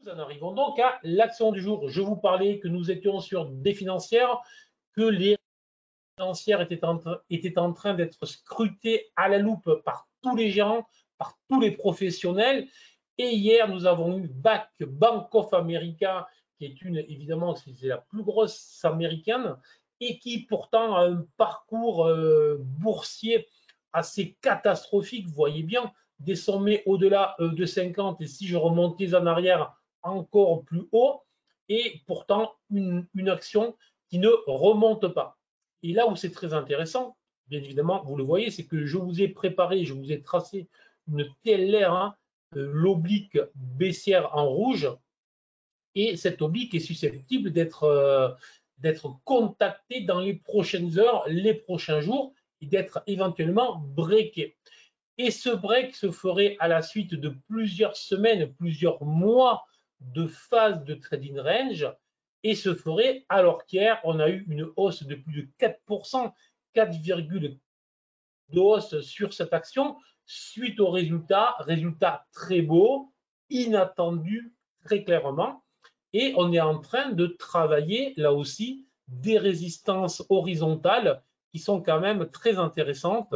Nous en arrivons donc à l'action du jour. Je vous parlais que nous étions sur des financières, que les financières étaient en train d'être scrutées à la loupe par tous les gérants, par tous les professionnels. Et hier, nous avons eu Bank of America, qui est évidemment, c'est la plus grosse américaine, et qui pourtant a un parcours boursier assez catastrophique. Vous voyez bien, des sommets au-delà de 50, et si je remontais en arrière, encore plus haut, et pourtant une action qui ne remonte pas. Et là où c'est très intéressant, bien évidemment, vous le voyez, c'est que je vous ai préparé, je vous ai tracé une TLR, hein, l'oblique baissière en rouge, et cette oblique est susceptible d'être contactée dans les prochaines heures, les prochains jours, et d'être éventuellement breakée. Et ce break se ferait à la suite de plusieurs semaines, plusieurs mois de phase de trading range, et se ferait alors qu'hier, on a eu une hausse de plus de 4%, 4,2 de hausse sur cette action, suite au résultat très beau, inattendu très clairement. Et on est en train de travailler là aussi des résistances horizontales qui sont quand même très intéressantes.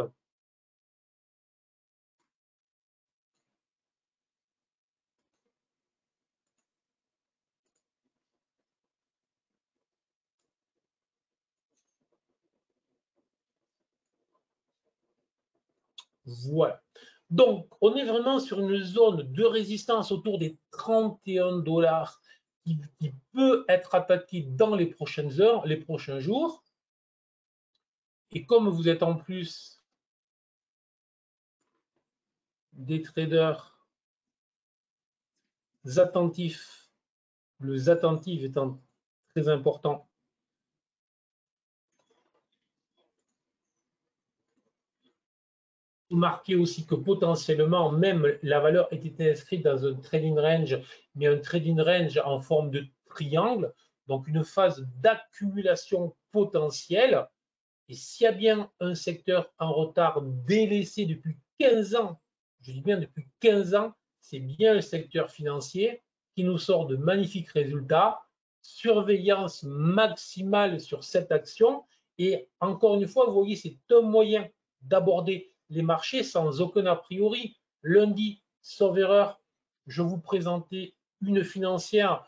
Voilà. Donc, on est vraiment sur une zone de résistance autour des 31 dollars qui peut être attaquée dans les prochaines heures, les prochains jours. Et comme vous êtes en plus des traders attentifs, le attentif étant très important, marqué aussi que potentiellement, même la valeur était inscrite dans un trading range, mais un trading range en forme de triangle, donc une phase d'accumulation potentielle. Et s'il y a bien un secteur en retard délaissé depuis 15 ans, je dis bien depuis 15 ans, c'est bien le secteur financier qui nous sort de magnifiques résultats, surveillance maximale sur cette action. Et encore une fois, vous voyez, c'est un moyen d'aborder les marchés sans aucun a priori. Lundi, sauf erreur, je vous présentais une financière,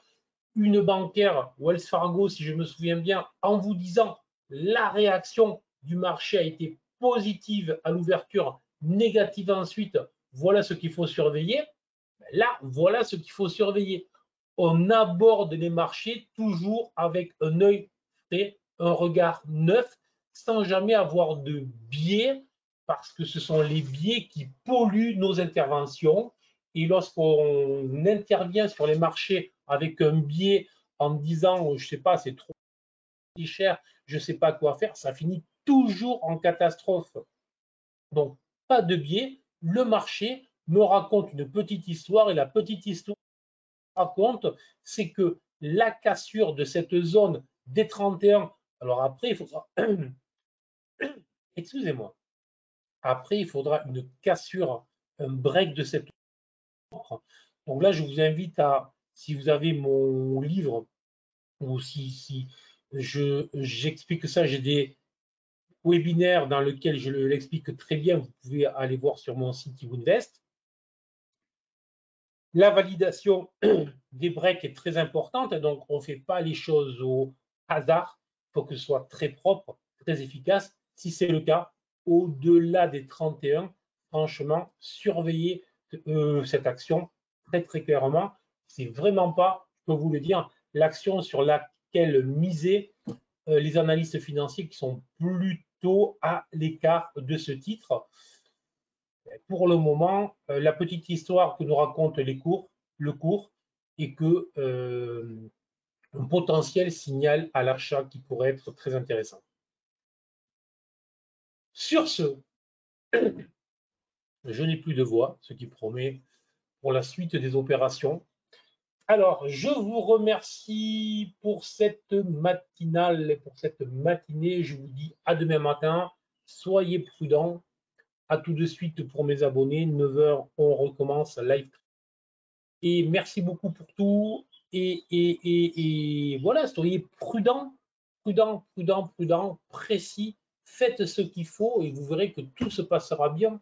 une bancaire, Wells Fargo, si je me souviens bien, en vous disant la réaction du marché a été positive à l'ouverture, négative ensuite, voilà ce qu'il faut surveiller. Là, voilà ce qu'il faut surveiller. On aborde les marchés toujours avec un œil frais, un regard neuf, sans jamais avoir de biais, parce que ce sont les biais qui polluent nos interventions. Et lorsqu'on intervient sur les marchés avec un biais en disant, je ne sais pas, c'est trop cher, je ne sais pas quoi faire, ça finit toujours en catastrophe. Donc, pas de biais. Le marché me raconte une petite histoire, et la petite histoire raconte, c'est que la cassure de cette zone des 31, alors après, il faudra, excusez-moi, après, il faudra une cassure, un break de cette. Donc là, je vous invite à, si vous avez mon livre, ou si j'explique ça, j'ai des webinaires dans lesquels je l'explique très bien, vous pouvez aller voir sur mon site Invest. La validation des breaks est très importante, donc on ne fait pas les choses au hasard, il faut que ce soit très propre, très efficace. Si c'est le cas, au-delà des 31, franchement, surveillez cette action très très clairement. C'est vraiment pas, je peux vous le dire, l'action sur laquelle miser les analystes financiers qui sont plutôt à l'écart de ce titre. Pour le moment, la petite histoire que nous racontent le cours, est que un potentiel signal à l'achat qui pourrait être très intéressant. Sur ce, je n'ai plus de voix, ce qui promet pour la suite des opérations. Alors, je vous remercie pour cette matinale, pour cette matinée. Je vous dis à demain matin. Soyez prudents. À tout de suite pour mes abonnés. 9 h, on recommence live. et merci beaucoup pour tout. Et voilà, soyez prudent, prudent, prudent, prudent, précis. Faites ce qu'il faut et vous verrez que tout se passera bien.